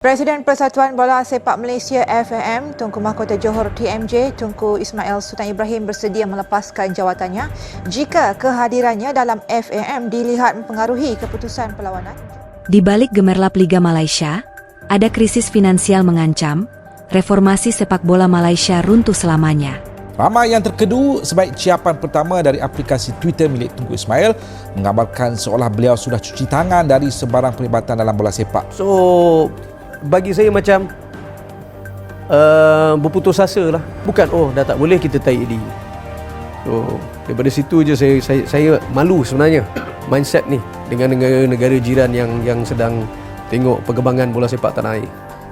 Presiden Persatuan Bola Sepak Malaysia FAM, Tunku Mahkota Johor TMJ, Tunku Ismail Sultan Ibrahim bersedia melepaskan jawatannya jika kehadirannya dalam FAM dilihat mempengaruhi keputusan perlawanan. Di balik gemerlap Liga Malaysia, ada krisis finansial mengancam, reformasi sepak bola Malaysia runtuh selamanya. Ramai yang terkedu sebaik ciapan pertama dari aplikasi Twitter milik Tunku Ismail menggambarkan seolah beliau sudah cuci tangan dari sebarang perlibatan dalam bola sepak. Bagi saya macam berputus asa lah. Bukan, dah tak boleh kita tarik diri. Daripada situ je saya malu sebenarnya mindset ni dengan negara-negara jiran yang sedang tengok perkembangan bola sepak tanah air.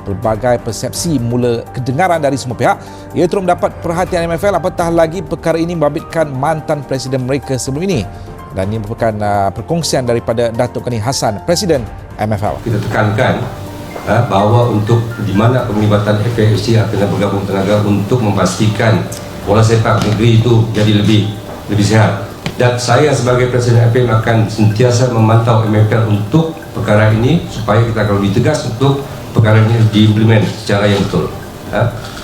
Pelbagai persepsi mula kedengaran dari semua pihak. Ia terus mendapat perhatian MFL, apatah lagi perkara ini membabitkan mantan presiden mereka sebelum ini. Dan ini merupakan perkongsian daripada Datuk Ghani Hassan, Presiden MFL. Kita tekankan bahawa untuk di mana penglibatan FAFC akan bergabung tenaga untuk memastikan bola sepak negeri itu jadi lebih sihat. Dan saya sebagai Presiden FAM akan sentiasa memantau MFL untuk perkara ini supaya kita akan lebih tegas untuk perkara ini diimplement secara yang betul.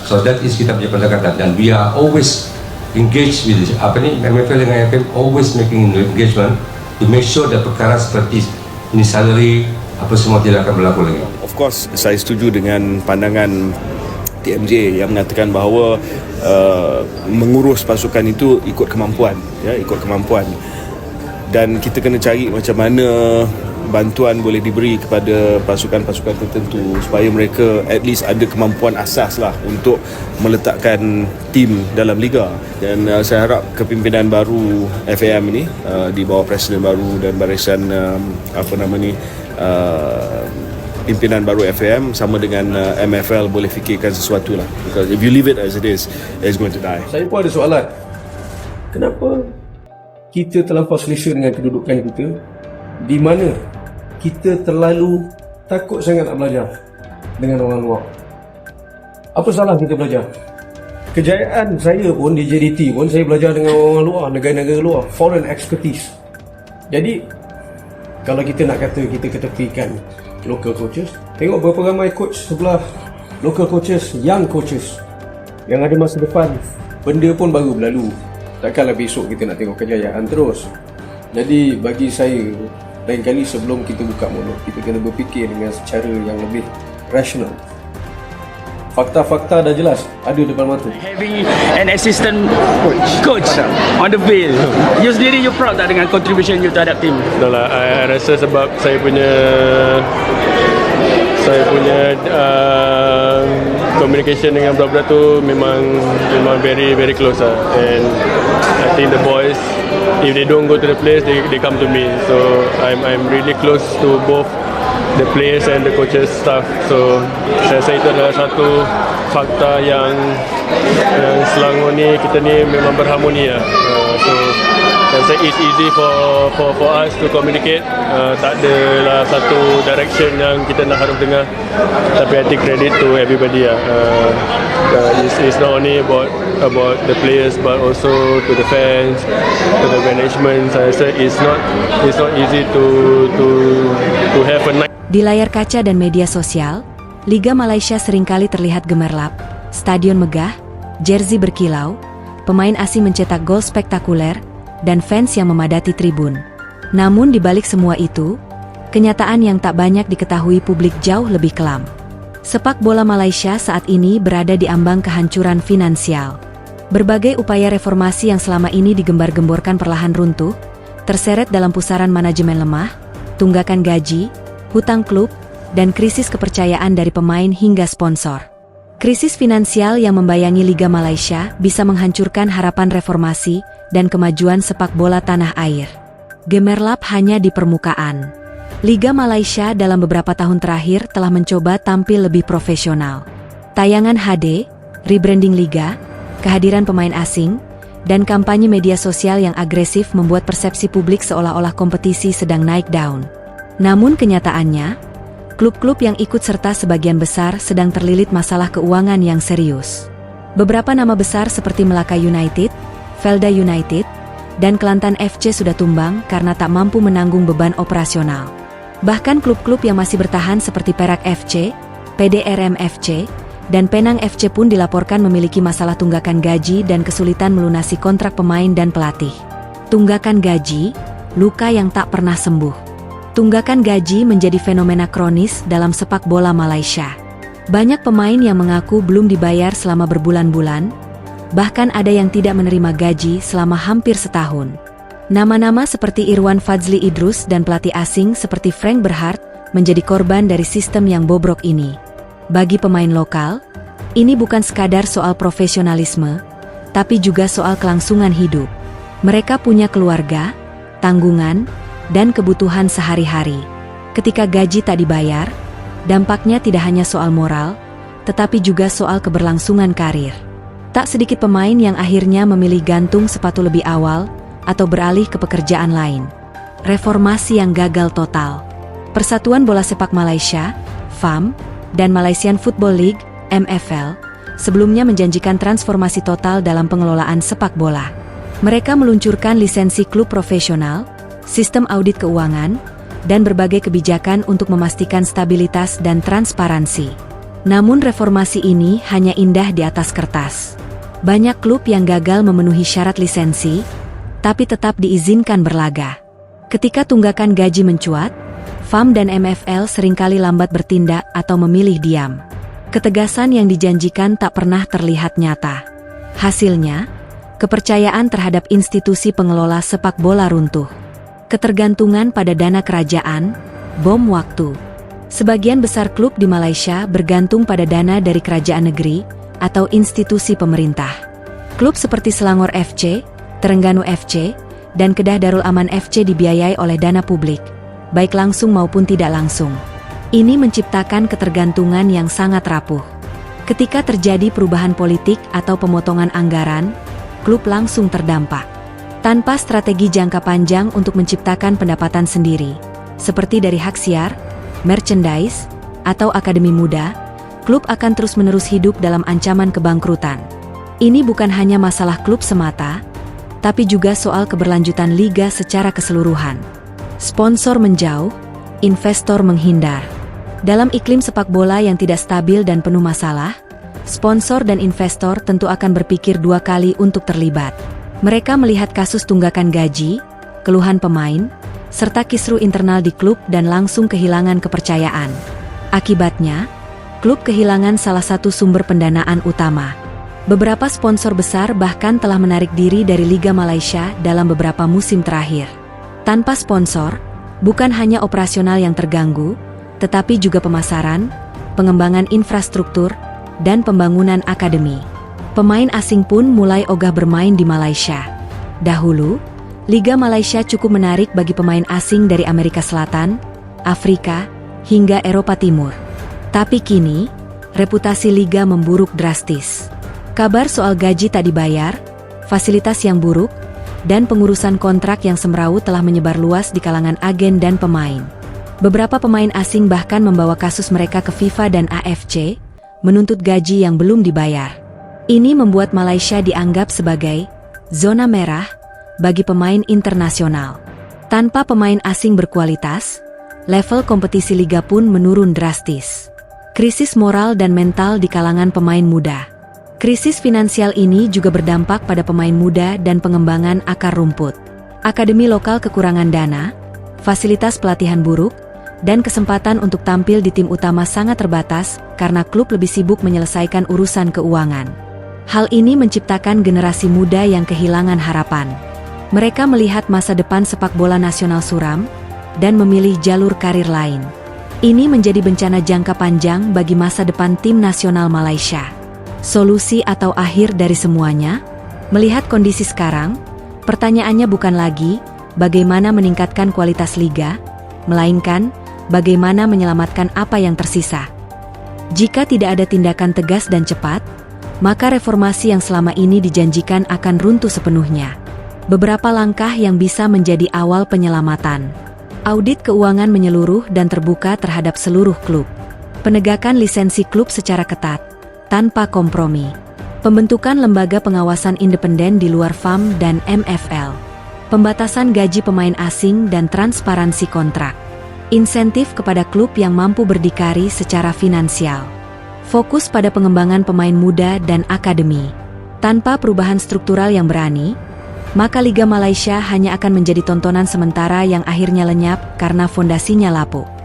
So that is kita punya pendekatan, dan we are always engaged with this. MFL dengan FM always making engagement to make sure that perkara seperti ini salary apa semua tidak akan berlaku lagi. Of course, saya setuju dengan pandangan TMJ yang mengatakan bahawa mengurus pasukan itu ikut kemampuan, dan kita kena cari macam mana bantuan boleh diberi kepada pasukan-pasukan tertentu supaya mereka at least ada kemampuan asas lah untuk meletakkan tim dalam liga. Dan saya harap kepimpinan baru FAM ini di bawah presiden baru dan barisan pimpinan baru FAM sama dengan MFL boleh fikirkan sesuatu lah. Because if you leave it as it is, it's going to die. Saya pun ada soalan. Kenapa kita terlampau selesa dengan kedudukan kita, di mana kita terlalu takut sangat nak belajar dengan orang luar? Apa salah kita belajar? Kejayaan saya pun di JDT pun saya belajar dengan orang luar, negara-negara luar, foreign expertise. Jadi kalau kita nak kata kita ketepikan local coaches, tengok berapa ramai coach sebelah local coaches, young coaches yang ada masa depan. Benda pun baru berlalu, takkanlah besok kita nak tengok kejayaan terus. Jadi bagi saya, lain kali sebelum kita buka mulut, kita kena berfikir dengan secara yang lebih rasional. Fakta-fakta dah jelas, ada depan mata. Having an assistant coach on the field, you sendiri, you proud tak dengan contribution you terhadap tim? Tak lah, I rasa sebab saya punya communication dengan budak-budak tu memang very close lah. And I think the boys, if they don't go to the place, they come to me. So I'm really close to both the players and the coaches staff. So saya rasa itu adalah satu fakta yang Selangor ni, kita ni memang berharmoni lah. So saya rasa it's easy for us to communicate. Tak adalah satu direction yang kita nak harus dengar, tapi I take credit to everybody lah. It's not only about the players but also to the fans, to the management. Saya rasa it's not easy to have a night. Di layar kaca dan media sosial, Liga Malaysia seringkali terlihat gemerlap, stadion megah, jersey berkilau, pemain asing mencetak gol spektakuler, dan fans yang memadati tribun. Namun di balik semua itu, kenyataan yang tak banyak diketahui publik jauh lebih kelam. Sepak bola Malaysia saat ini berada di ambang kehancuran finansial. Berbagai upaya reformasi yang selama ini digembar-gemborkan perlahan runtuh, terseret dalam pusaran manajemen lemah, tunggakan gaji, hutang klub, dan krisis kepercayaan dari pemain hingga sponsor. Krisis finansial yang membayangi Liga Malaysia bisa menghancurkan harapan reformasi dan kemajuan sepak bola tanah air. Gemerlap hanya di permukaan. Liga Malaysia dalam beberapa tahun terakhir telah mencoba tampil lebih profesional. Tayangan HD, rebranding liga, kehadiran pemain asing, dan kampanye media sosial yang agresif membuat persepsi publik seolah-olah kompetisi sedang naik daun. Namun kenyataannya, klub-klub yang ikut serta sebagian besar sedang terlilit masalah keuangan yang serius. Beberapa nama besar seperti Melaka United, Felda United, dan Kelantan FC sudah tumbang karena tak mampu menanggung beban operasional. Bahkan klub-klub yang masih bertahan seperti Perak FC, PDRM FC, dan Penang FC pun dilaporkan memiliki masalah tunggakan gaji dan kesulitan melunasi kontrak pemain dan pelatih. Tunggakan gaji, luka yang tak pernah sembuh. Tunggakan gaji menjadi fenomena kronis dalam sepak bola Malaysia. Banyak pemain yang mengaku belum dibayar selama berbulan-bulan, bahkan ada yang tidak menerima gaji selama hampir setahun. Nama-nama seperti Irwan Fadzli Idrus dan pelatih asing seperti Frank Berhart menjadi korban dari sistem yang bobrok ini. Bagi pemain lokal, ini bukan sekadar soal profesionalisme, tapi juga soal kelangsungan hidup. Mereka punya keluarga, tanggungan, dan kebutuhan sehari-hari. Ketika gaji tak dibayar, dampaknya tidak hanya soal moral, tetapi juga soal keberlangsungan karir. Tak sedikit pemain yang akhirnya memilih gantung sepatu lebih awal atau beralih ke pekerjaan lain. Reformasi yang gagal total. Persatuan Bola Sepak Malaysia, FAM, dan Malaysian Football League, MFL, sebelumnya menjanjikan transformasi total dalam pengelolaan sepak bola. Mereka meluncurkan lisensi klub profesional, sistem audit keuangan, dan berbagai kebijakan untuk memastikan stabilitas dan transparansi. Namun reformasi ini hanya indah di atas kertas. Banyak klub yang gagal memenuhi syarat lisensi, tapi tetap diizinkan berlaga. Ketika tunggakan gaji mencuat, FAM dan MFL seringkali lambat bertindak atau memilih diam. Ketegasan yang dijanjikan tak pernah terlihat nyata. Hasilnya, kepercayaan terhadap institusi pengelola sepak bola runtuh. Ketergantungan pada dana kerajaan, bom waktu. Sebagian besar klub di Malaysia bergantung pada dana dari kerajaan negeri atau institusi pemerintah. Klub seperti Selangor FC, Terengganu FC, dan Kedah Darul Aman FC dibiayai oleh dana publik, baik langsung maupun tidak langsung. Ini menciptakan ketergantungan yang sangat rapuh. Ketika terjadi perubahan politik atau pemotongan anggaran, klub langsung terdampak. Tanpa strategi jangka panjang untuk menciptakan pendapatan sendiri, seperti dari hak siar, merchandise, atau akademi muda, klub akan terus-menerus hidup dalam ancaman kebangkrutan. Ini bukan hanya masalah klub semata, tapi juga soal keberlanjutan liga secara keseluruhan. Sponsor menjauh, investor menghindar. Dalam iklim sepak bola yang tidak stabil dan penuh masalah, sponsor dan investor tentu akan berpikir dua kali untuk terlibat. Mereka melihat kasus tunggakan gaji, keluhan pemain, serta kisru internal di klub dan langsung kehilangan kepercayaan. Akibatnya, klub kehilangan salah satu sumber pendanaan utama. Beberapa sponsor besar bahkan telah menarik diri dari Liga Malaysia dalam beberapa musim terakhir. Tanpa sponsor, bukan hanya operasional yang terganggu, tetapi juga pemasaran, pengembangan infrastruktur, dan pembangunan akademi. Pemain asing pun mulai ogah bermain di Malaysia. Dahulu, Liga Malaysia cukup menarik bagi pemain asing dari Amerika Selatan, Afrika, hingga Eropa Timur. Tapi kini, reputasi Liga memburuk drastis. Kabar soal gaji tak dibayar, fasilitas yang buruk, dan pengurusan kontrak yang semrawut telah menyebar luas di kalangan agen dan pemain. Beberapa pemain asing bahkan membawa kasus mereka ke FIFA dan AFC, menuntut gaji yang belum dibayar. Ini membuat Malaysia dianggap sebagai zona merah bagi pemain internasional. Tanpa pemain asing berkualitas, level kompetisi liga pun menurun drastis. Krisis moral dan mental di kalangan pemain muda. Krisis finansial ini juga berdampak pada pemain muda dan pengembangan akar rumput. Akademi lokal kekurangan dana, fasilitas pelatihan buruk, dan kesempatan untuk tampil di tim utama sangat terbatas karena klub lebih sibuk menyelesaikan urusan keuangan. Hal ini menciptakan generasi muda yang kehilangan harapan. Mereka melihat masa depan sepak bola nasional suram dan memilih jalur karir lain. Ini menjadi bencana jangka panjang bagi masa depan tim nasional Malaysia. Solusi atau akhir dari semuanya? Melihat kondisi sekarang, pertanyaannya bukan lagi bagaimana meningkatkan kualitas liga, melainkan bagaimana menyelamatkan apa yang tersisa. Jika tidak ada tindakan tegas dan cepat, maka reformasi yang selama ini dijanjikan akan runtuh sepenuhnya. Beberapa langkah yang bisa menjadi awal penyelamatan. Audit keuangan menyeluruh dan terbuka terhadap seluruh klub. Penegakan lisensi klub secara ketat, tanpa kompromi. Pembentukan lembaga pengawasan independen di luar FAM dan MFL. Pembatasan gaji pemain asing dan transparansi kontrak. Insentif kepada klub yang mampu berdikari secara finansial. Fokus pada pengembangan pemain muda dan akademi. Tanpa perubahan struktural yang berani, maka Liga Malaysia hanya akan menjadi tontonan sementara yang akhirnya lenyap karena fondasinya lapuk.